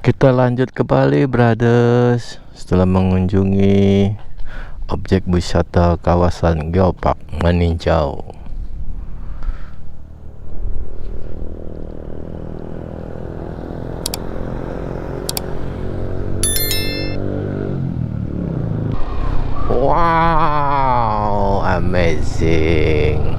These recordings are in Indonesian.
Kita lanjut ke Bali, brothers. Setelah mengunjungi objek wisata kawasan Geopark meninjau. Wow, amazing.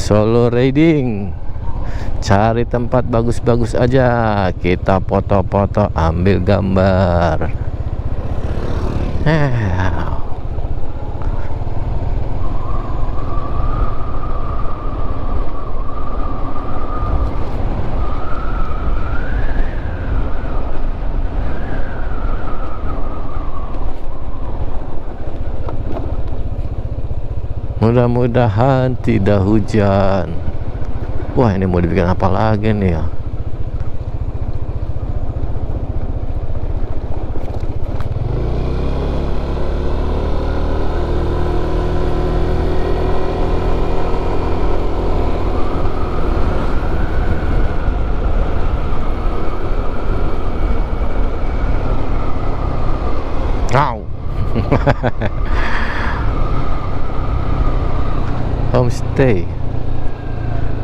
Solo riding, cari tempat bagus-bagus aja, kita foto-foto, ambil gambar. Mudah-mudahan tidak hujan. Wah, ini mau dibikin apa lagi nih ya? Au. Homestay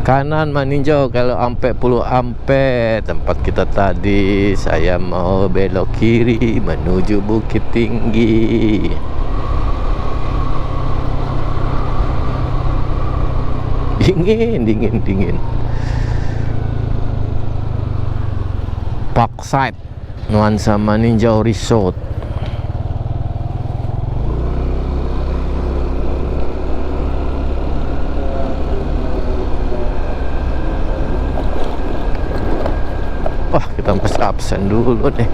kanan meninjau kalau ampe Pulau Ampe tempat kita tadi. Saya mau belok kiri menuju Bukit Tinggi. Dingin. Parkside Nuansa Meninjau Resort. Wah, kita mesti absen dulu nih.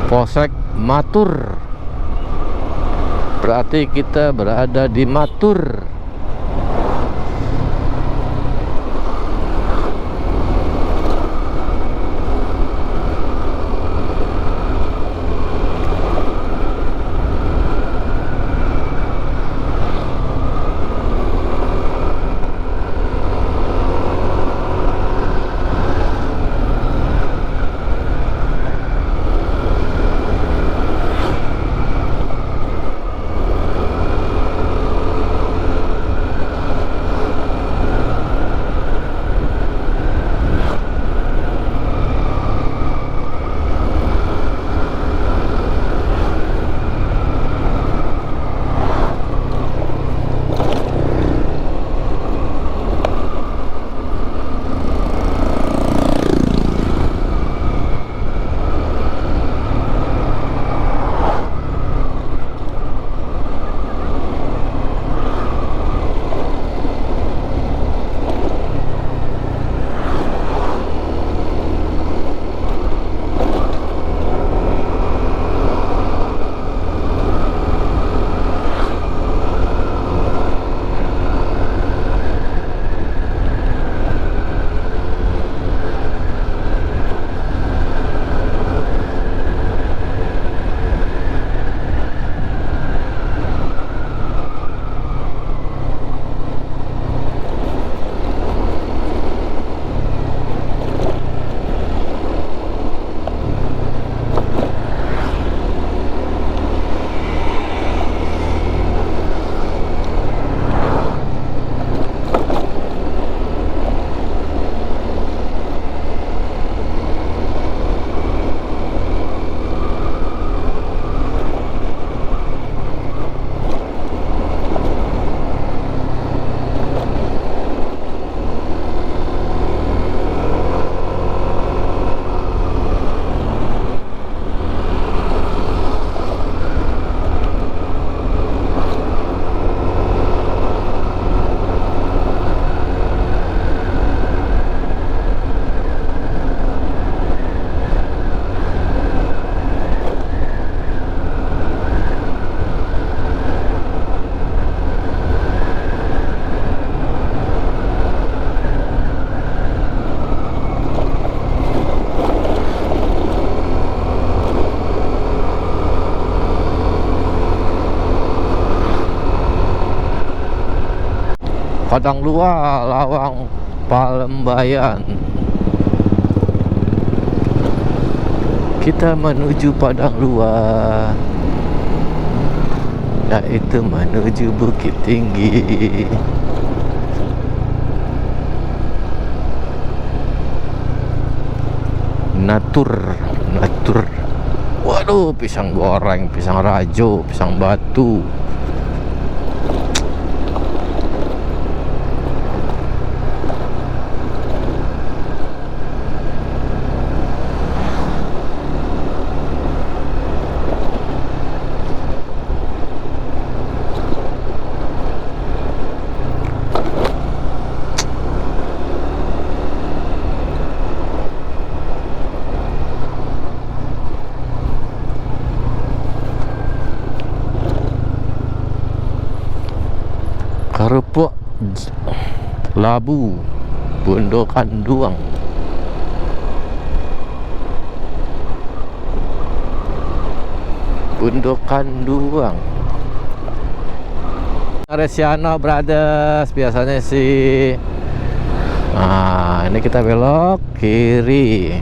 Polsek Matur. Berarti kita berada di Matur. Padang Luar, Lawang Palembayan. Kita menuju Padang Luar, yaitu menuju Bukit Tinggi. Natur. Waduh, pisang goreng, pisang rajo, pisang batu. Kerupuk Labu, Bundokan Duang. Aresiano Brothers biasanya sih. Nah, ini kita belok kiri.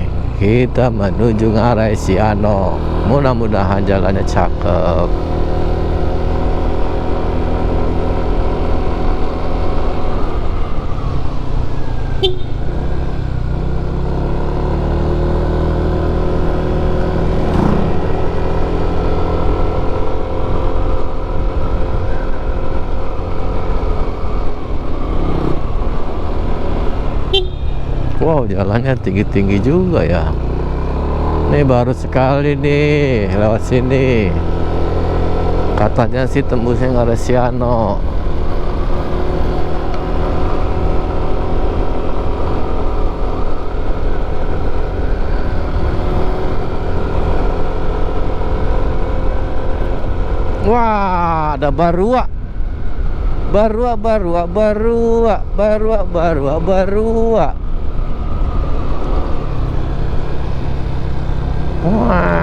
Kita menuju Aresiano. Mudah-mudahan jalannya cakep. Wow, jalannya tinggi-tinggi juga ya. Ini baru sekali nih lewat sini. Katanya sih tembusnya Aresiano. Wah, ada Barua. Wah.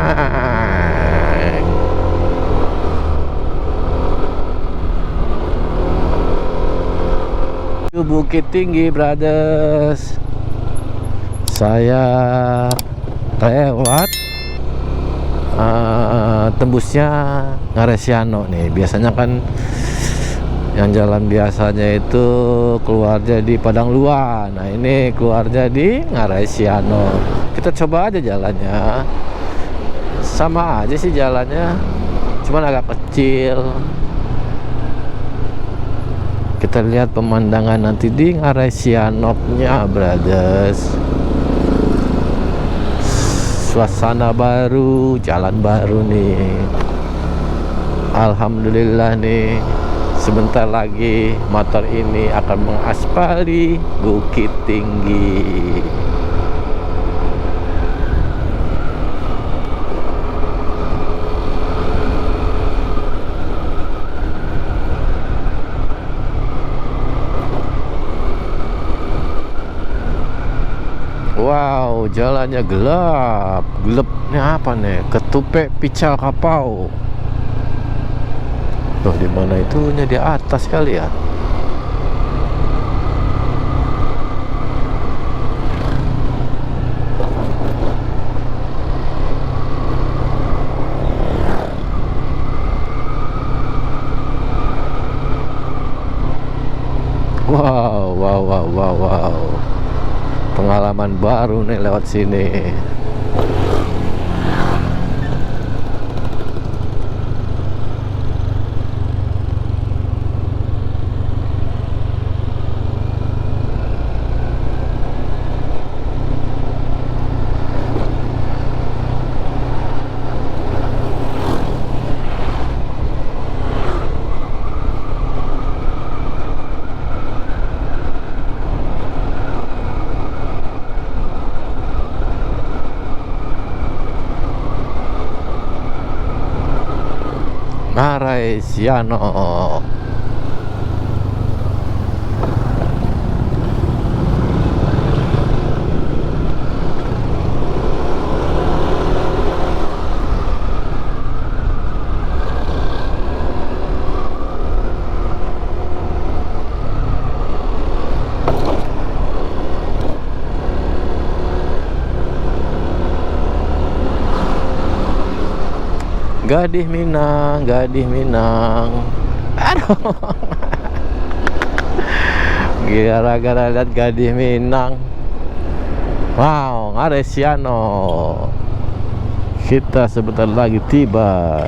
Bukit Tinggi Brothers. Saya lewat tembusnya Aresiano nih. Biasanya kan yang jalan biasanya itu keluarnya di Padang Luar. Nah, ini keluarnya di Aresiano. Kita coba aja jalannya. Sama aja sih jalannya, cuman agak kecil. Kita lihat pemandangan nanti di Aresiano-nya Brothers. Suasana baru, jalan baru nih. Alhamdulillah nih, sebentar lagi motor ini akan mengaspali Bukit Tinggi. Wow, jalannya gelap. Gelapnya apa nih? Ketupe Pical Kapau. Tuh, di mana itunya, di atas kali ya? Wow. Pengalaman baru nih lewat sini. Aresiano. Gading Minang, Gading Minang. Aduh. Gara-gara lihat Gading Minang. Wow, Ngaresiano. Kita sebentar lagi tiba.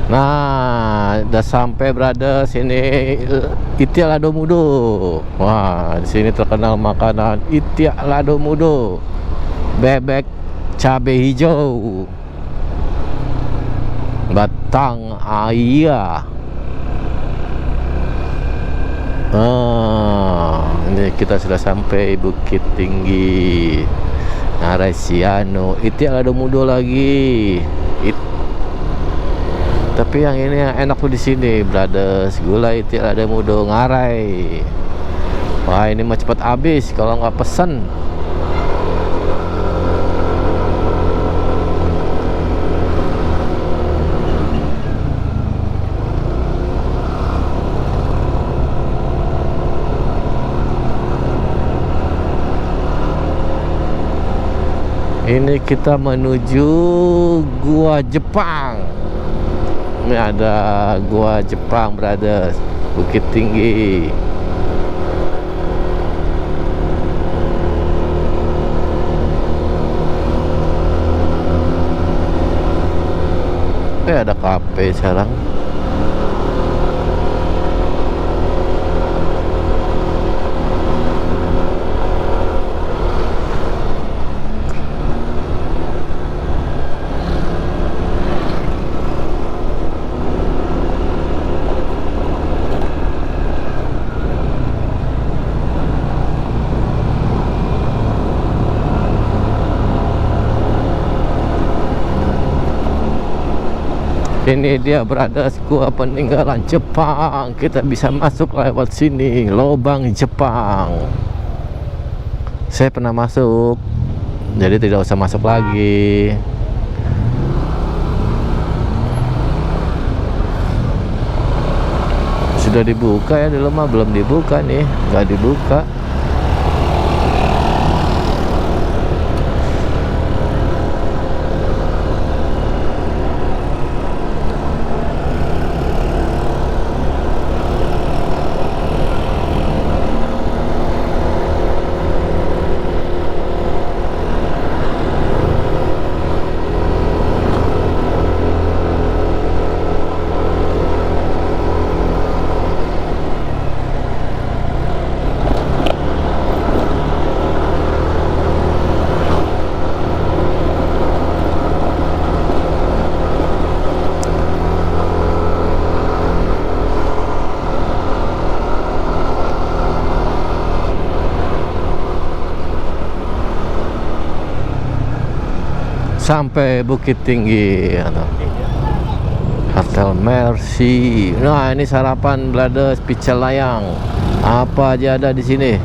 Nah, udah sampai brother sini Itiak Lado Mudo. Wah, di sini terkenal makanan Itiak Lado Mudo. Bebek cabai hijau. Batang ayah. Ini kita sudah sampai Bukit Tinggi Ngaresiano. Itiak Lado Mudo lagi. Tapi yang ini yang enak tuh di sini, brothers. Gulai Itiak Lado Mudo Ngarai. Wah, ini mah cepat habis kalau nggak pesen. Ini kita menuju Gua Jepang. Ini ada Gua Jepang, brothers. Bukit Tinggi. Ada kafe sekarang. Ini dia brothers, gua peninggalan Jepang. Kita bisa masuk lewat sini, lubang Jepang. Saya pernah masuk, jadi tidak usah masuk lagi. Sudah dibuka ya, dulu mah belum dibuka nih, nggak dibuka. Sampai Bukit Tinggi. Hotel Mercy. Nah, ini sarapan brothers, pecel layang. Apa aja ada di sini.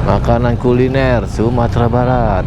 Makanan kuliner Sumatera Barat.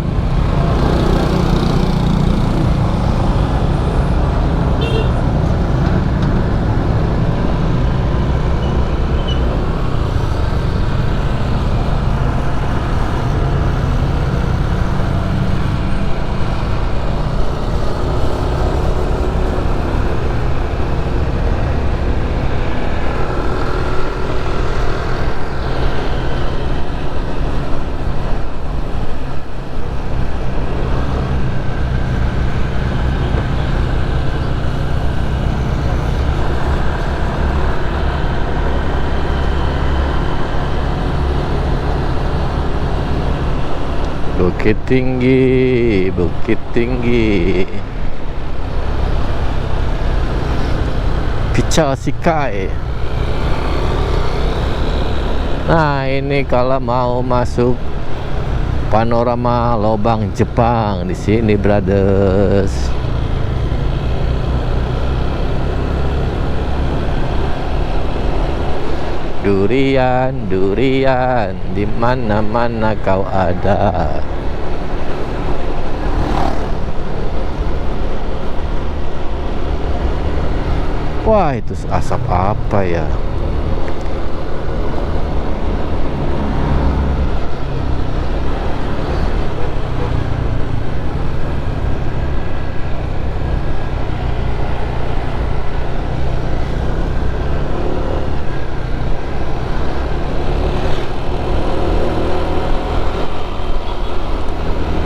Bukit Tinggi, Bukit Tinggi. Pica Sikai. Nah, ini kalau mau masuk panorama lubang Jepang di sini, brothers. Durian, durian, di mana-mana kau ada. Wah, itu asap apa ya?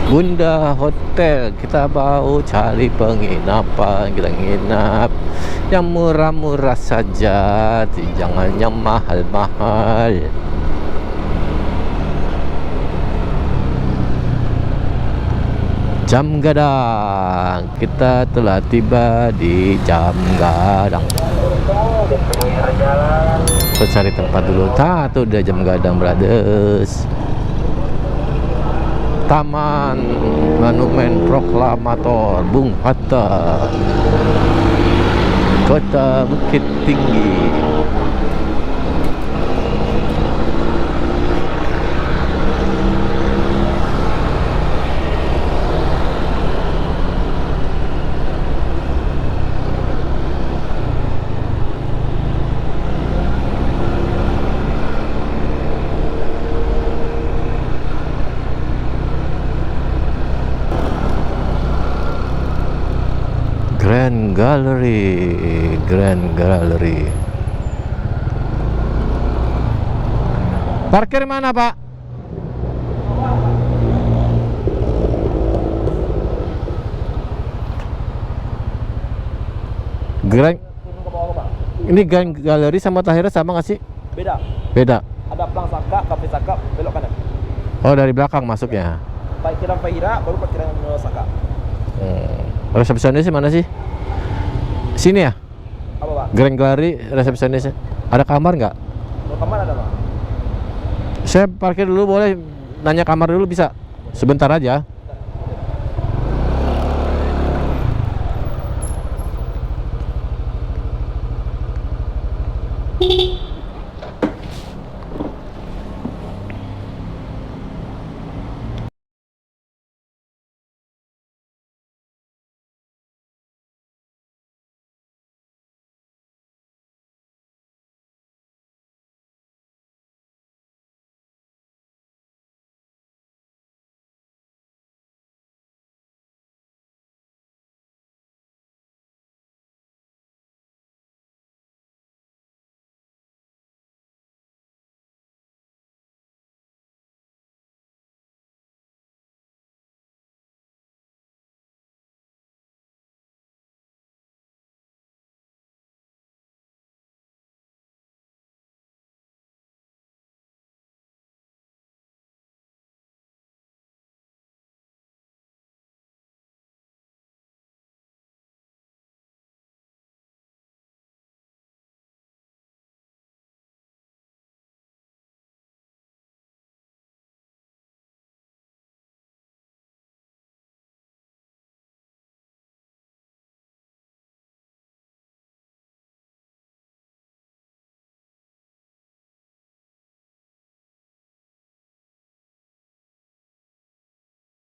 Bunda Hotel, kita mau cari penginapan, kita nginap yang murah-murah saja, jangan yang mahal-mahal. Jam Gadang, kita telah tiba di Jam Gadang. Kita cari tempat dulu. Tuh udah Jam Gadang Brothers. Taman Monumen Proklamator Bung Hatta, Kota Bukit Tinggi. Grand Gallery, Grand Gallery. Parkir mana, Pak? Grand, ini Grand Gallery sama Tahira sama nggak sih? Beda. Beda. Ada Plang Saka, Kafe Saka, belok kanan. Oh, dari belakang masuknya. Parkiran Fahira, baru parkiran Saka. Resepsionis mana sih? Sini ya? Apa, Pak? Grand Gallery resepsionis. Ada kamar nggak? Kalau kamar ada, Pak. Saya parkir dulu boleh? Nanya kamar dulu bisa? Sebentar aja.